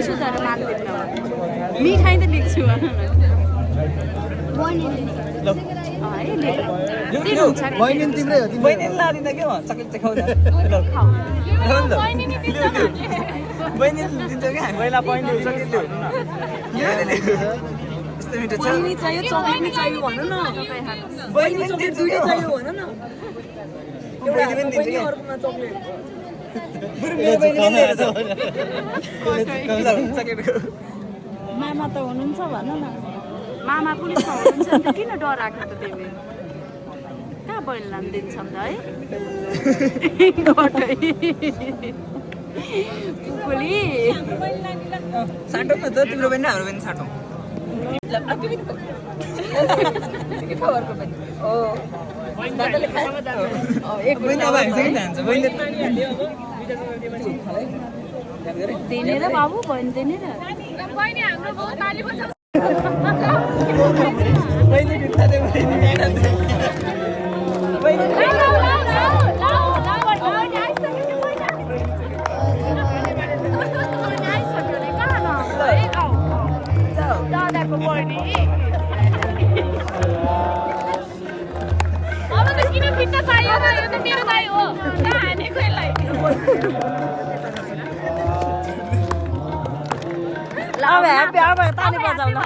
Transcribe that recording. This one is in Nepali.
लिन्छु तर मान्दैन मिठाई त लिन्छु बहिनी तिम्रै हो बहिनी लादिँदा के हो चक्लेट चाहिँ खाउँदा बहिनी दिन्छ क्या पहिला बहिनी चक्लेट ल्याउनु न यस्तो मिठो छ बहिनी चाहियो चक्लेट नि चाहियो भन्नु न बहिनी पनि दिन्छु क्या चाहियो भन न बहिनी पनि दिन्छ क्या अर्कोमा चक्लेट बरु मेरो बहिनी पनि ल्याएर चक्लेटको मामा त हुनुहुन्छ भन न मामा पुलिसमा हुनुहुन्छ नि त किन डराएको त तिमी कहाँ बहिनीलाई दिन्छ त है कुकुली साटौँ न त तिम्रो बहिनी हाम्रो बहिनी साटौँ बहिनी अब हामीसँग जान्छ बहिनी दिने र बाबु बहिनी दिने र बहिनी भित्ता दे बहिनी दादाको बहिनी अब त किन भित्ता चाहियो यो त मेरो दाइ हो कहाँ हानेको यसलाई ल अब ह्याप्पी अब ताली बजाउन